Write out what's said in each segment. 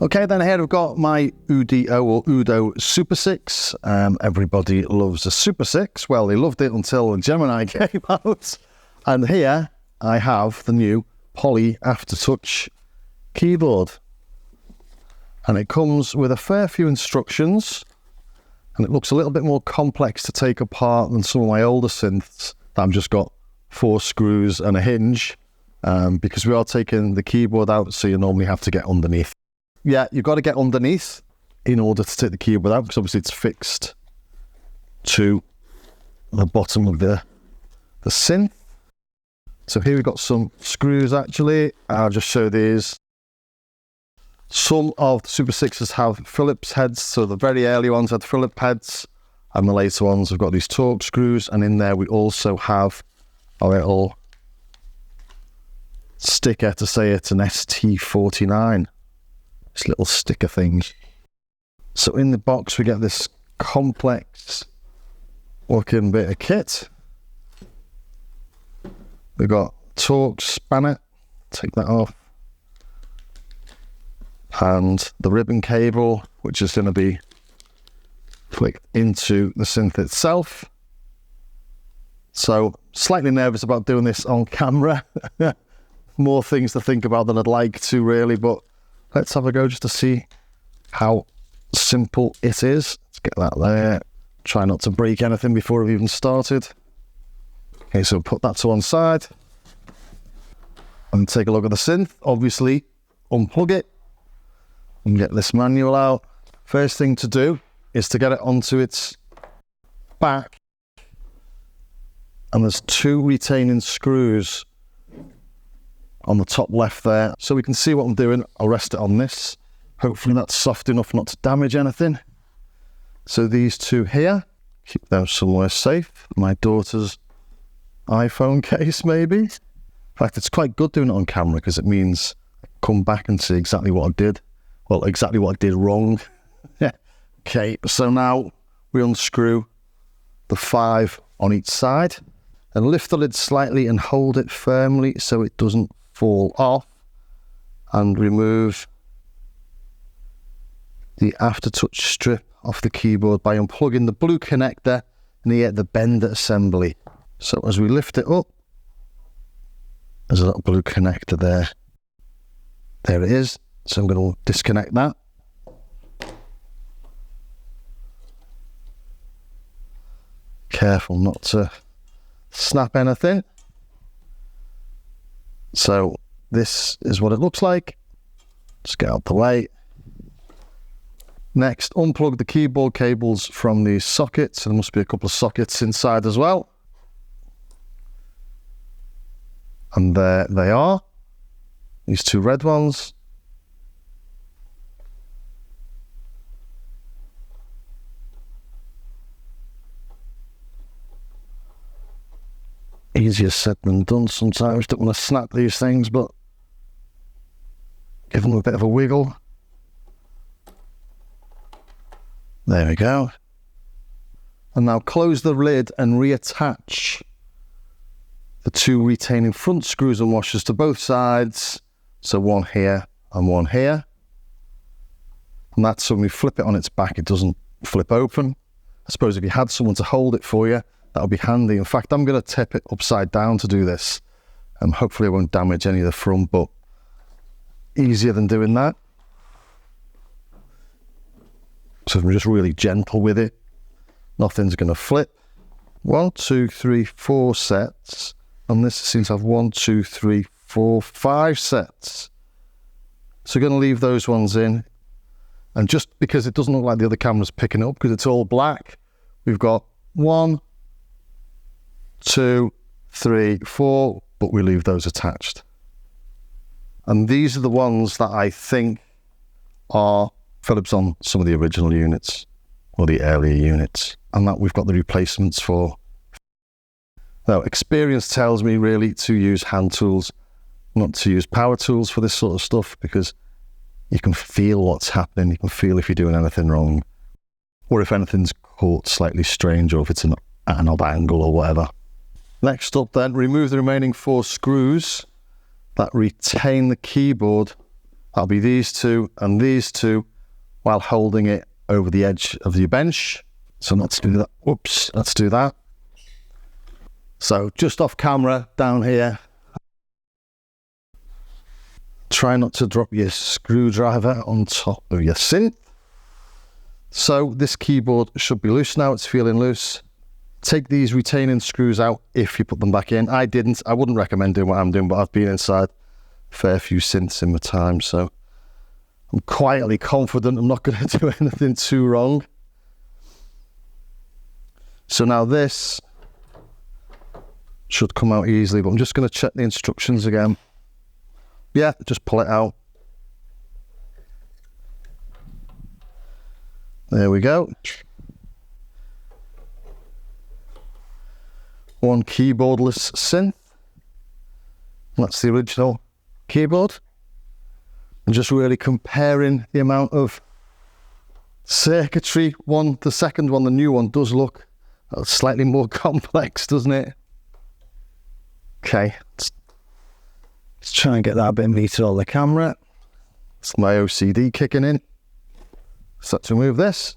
Okay, then here I've got my UDO or UDO Super6. Everybody loves a Super6. Well, they loved it until Gemini came out. And here I have the new Poly Aftertouch keyboard. And it comes with a fair few instructions. And it looks a little bit more complex to take apart than some of my older synths that I've just got 4 screws and a hinge. Because we are taking the keyboard out, so you normally have to get underneath. Yeah, you've got to get underneath in order to take the keyboard out, because obviously it's fixed to the bottom of the synth. So here we've got some screws actually. I'll just show these. Some of the Super6s have Phillips heads, so the very early ones had Phillips heads, and the later ones have got these Torx screws, and in there we also have a little sticker to say it's an ST49. This little sticker thing. So in the box we get this complex looking bit of kit. We've got Torx spanner, take that off, and the ribbon cable, which is going to be flicked into the synth itself. So slightly nervous about doing this on camera. More things to think about than I'd like to really, but let's have a go just to see how simple it is. Let's get that there. Try not to break anything before I've even started. Okay, so put that to one side and take a look at the synth. Obviously, unplug it and get this manual out. First thing to do is to get it onto its back. And there's 2 retaining screws on the top left there, so we can see what I'm doing. I'll rest it on this. Hopefully that's soft enough not to damage anything. So these 2 here, keep them somewhere safe. My daughter's iPhone case maybe. In fact, it's quite good doing it on camera because it means I come back and see exactly what I did. Well, exactly what I did wrong. Okay, so now we unscrew the 5 on each side and lift the lid slightly and hold it firmly so it doesn't fall off, and remove the aftertouch strip off the keyboard by unplugging the blue connector near the bender assembly. So as we lift it up, there's a little blue connector there. There it is. So I'm going to disconnect that. Careful not to snap anything. So this is what it looks like. Just get out the way. Next, unplug the keyboard cables from these sockets. There must be a couple of sockets inside as well. And there they are. These 2 red ones. Easier said than done sometimes. Don't want to snap these things, but give them a bit of a wiggle. There we go. And now close the lid and reattach the 2 retaining front screws and washers to both sides. So one here and one here. And that's when we flip it on its back, it doesn't flip open. I suppose if you had someone to hold it for you, that would be handy. In fact, I'm going to tip it upside down to do this. Hopefully I won't damage any of the front, but easier than doing that. So I'm just really gentle with it. Nothing's going to flip. 1, 2, 3, 4 sets. And this seems to have 1, 2, 3, 4, 5 sets. So we're going to leave those ones in. And just because it doesn't look like the other camera's picking up, because it's all black, we've got 1, 2, 3, 4, but we leave those attached. And these are the ones that I think are Phillips on some of the original units or the earlier units, and that we've got the replacements for. Now, experience tells me really to use hand tools, not to use power tools for this sort of stuff, because you can feel what's happening. You can feel if you're doing anything wrong, or if anything's caught slightly strange, or if it's at an odd angle or whatever. Next up then, remove the remaining 4 screws that retain the keyboard That'll be these two and these two while holding it over the edge of your bench. So let's do that. Whoops, let's do that. So just off camera down here, try not to drop your screwdriver on top of your synth. So this keyboard should be loose now, it's feeling loose. Take these retaining screws out if you put them back in. I didn't, I wouldn't recommend doing what I'm doing, but I've been inside a fair few synths in my time, so I'm quietly confident I'm not going to do anything too wrong. So now this should come out easily, but I'm just going to check the instructions again. Yeah, just pull it out. There we go. One keyboardless synth. That's the original keyboard. And just really comparing the amount of circuitry. The second one, the new one, does look slightly more complex, doesn't it? Okay, let's try and get that a bit neater on the camera. It's my OCD kicking in. Start to remove this.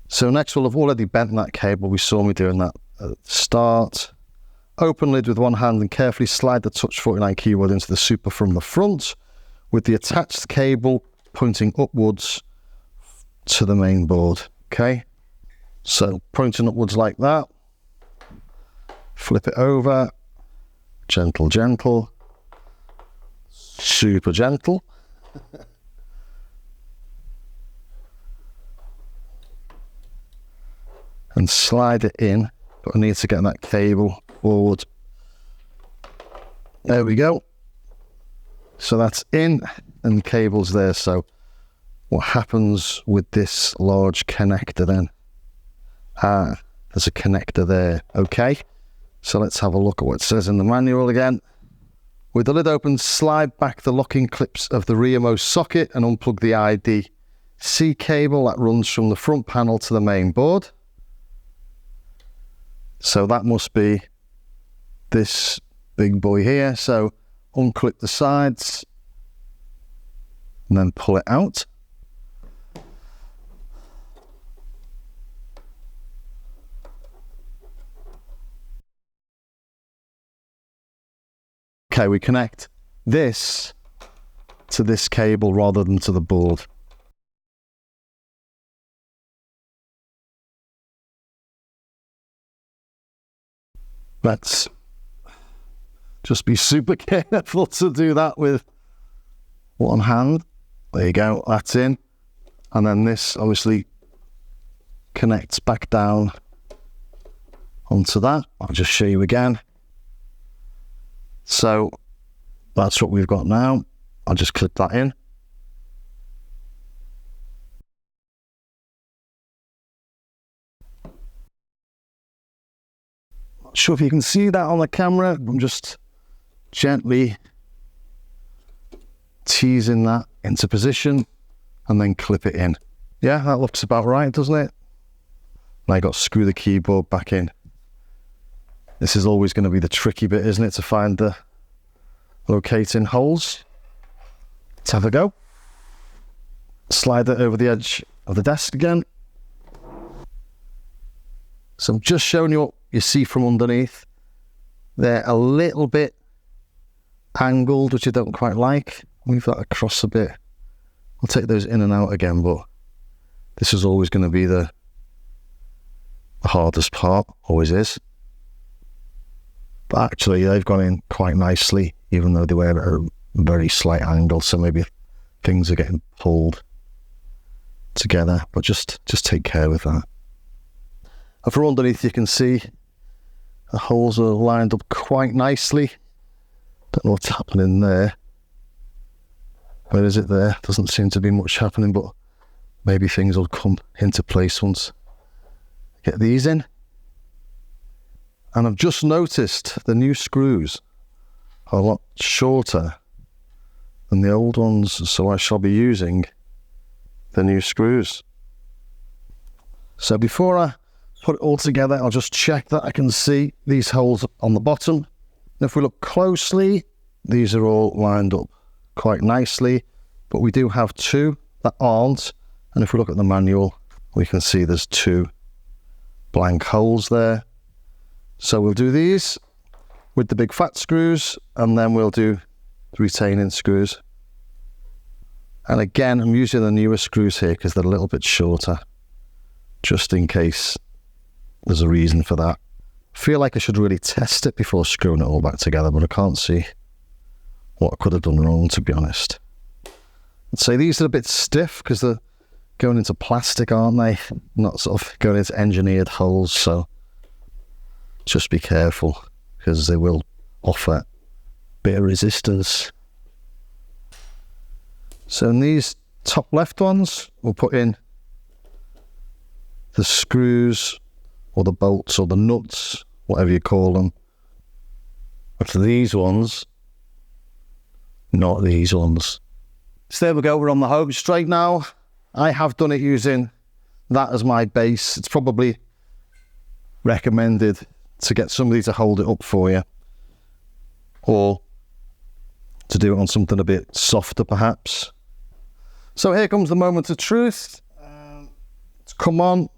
So next we'll have already bent that cable. We saw me doing that at the start. Open lid with one hand and carefully slide the Touch 49 keyboard into the Super from the front with the attached cable pointing upwards to the main board. Okay, so pointing upwards like that. Flip it over. Gentle, gentle. Super gentle. And slide it in, but I need to get that cable forward. There we go. So that's in and the cable's there. So what happens with this large connector then? There's a connector there. Okay, so let's have a look at what it says in the manual again. With the lid open, slide back the locking clips of the rearmost socket and unplug the IDC cable that runs from the front panel to the main board. So that must be this big boy here. So unclip the sides and then pull it out. Okay, we connect this to this cable rather than to the board. Let's just be super careful to do that with one hand. There you go, that's in. And then this obviously connects back down onto that. I'll just show you again. So that's what we've got now. I'll just clip that in. Not sure if you can see that on the camera. I'm just gently teasing that into position and then clip it in. Yeah, that looks about right, doesn't it? And I got to screw the keyboard back in. This is always going to be the tricky bit, isn't it, to find the locating holes. Let's have a go. Slide it over the edge of the desk again. So I'm just showing you what you see from underneath. They're a little bit angled, which I don't quite like. Move that across a bit. I'll take those in and out again, but this is always going to be the hardest part, always is. But actually they've gone in quite nicely, even though they were at a very slight angle, so maybe things are getting pulled together, but just take care with that. And from underneath you can see the holes are lined up quite nicely. Don't know what's happening there. Where is it there? Doesn't seem to be much happening, but maybe things will come into place once I get these in. And I've just noticed the new screws are a lot shorter than the old ones, so I shall be using the new screws. So before I put it all together, I'll just check that I can see these holes on the bottom. And if we look closely, these are all lined up quite nicely, but we do have two that aren't. And if we look at the manual, we can see there's two blank holes there. So we'll do these with the big fat screws, and then we'll do the retaining screws. And again, I'm using the newer screws here because they're a little bit shorter, just in case there's a reason for that. I feel like I should really test it before screwing it all back together, but I can't see what I could have done wrong, to be honest. I'd say these are a bit stiff because they're going into plastic, aren't they? Not sort of going into engineered holes, so just be careful because they will offer a bit of resistance. So in these top left ones, we'll put in the screws or the bolts or the nuts, whatever you call them. But for these ones, not these ones. So there we go, we're on the home straight now. I have done it using that as my base. It's probably recommended to get somebody to hold it up for you, or to do it on something a bit softer perhaps. So here comes the moment of truth. It's come on.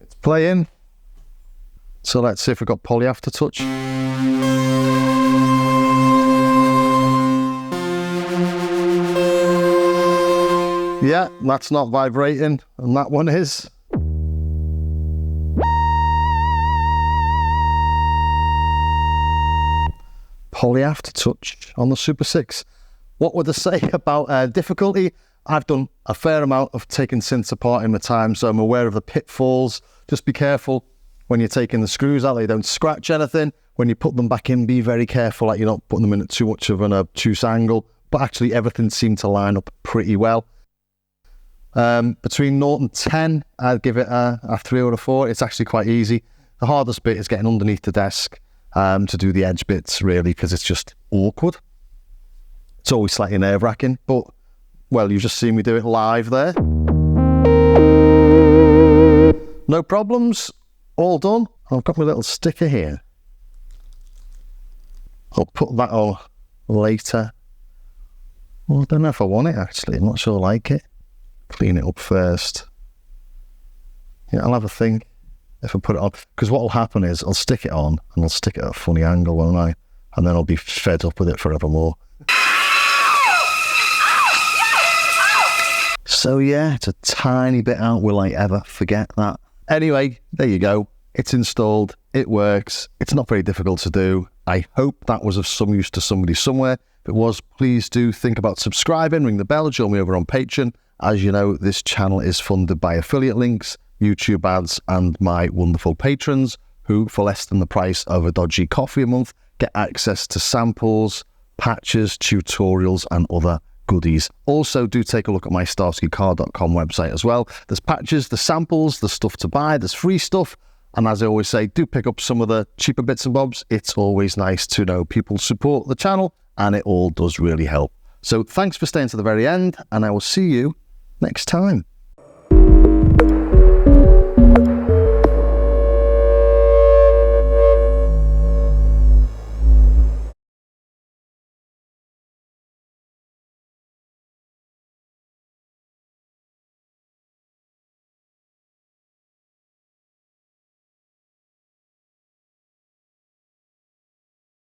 It's playing. So let's see if we've got poly aftertouch. Yeah, that's not vibrating, and that one is. Poly aftertouch on the Super 6. What would I say about difficulty? I've done a fair amount of taking synths apart in my time, so I'm aware of the pitfalls. Just be careful when you're taking the screws out, they don't scratch anything. When you put them back in, be very careful that you're not putting them in at too much of an obtuse angle. But actually everything seemed to line up pretty well. Between 0 and 10, I'd give it a 3 or a 4. It's actually quite easy. The hardest bit is getting underneath the desk to do the edge bits, really, because it's just awkward. It's always slightly nerve-wracking, but, well, you've just seen me do it live there. No problems, all done. I've got my little sticker here. I'll put that on later. Well, I don't know if I want it, actually. I'm not sure I like it. Clean it up first. Yeah, I'll have a think if I put it on, because what will happen is I'll stick it on and I'll stick it at a funny angle, won't I? And then I'll be fed up with it forevermore. So yeah, it's a tiny bit out. Will I ever forget that? Anyway, there you go. It's installed. It works. It's not very difficult to do. I hope that was of some use to somebody somewhere. If it was, please do think about subscribing, ring the bell, join me over on Patreon. As you know, this channel is funded by affiliate links, YouTube ads, and my wonderful patrons who, for less than the price of a dodgy coffee a month, get access to samples, patches, tutorials, and other goodies. Also, do take a look at my starskycar.com website as well. There's patches, there's samples, there's stuff to buy, there's free stuff. And as I always say, do pick up some of the cheaper bits and bobs. It's always nice to know people support the channel, and it all does really help. So thanks for staying to the very end, and I will see you next time.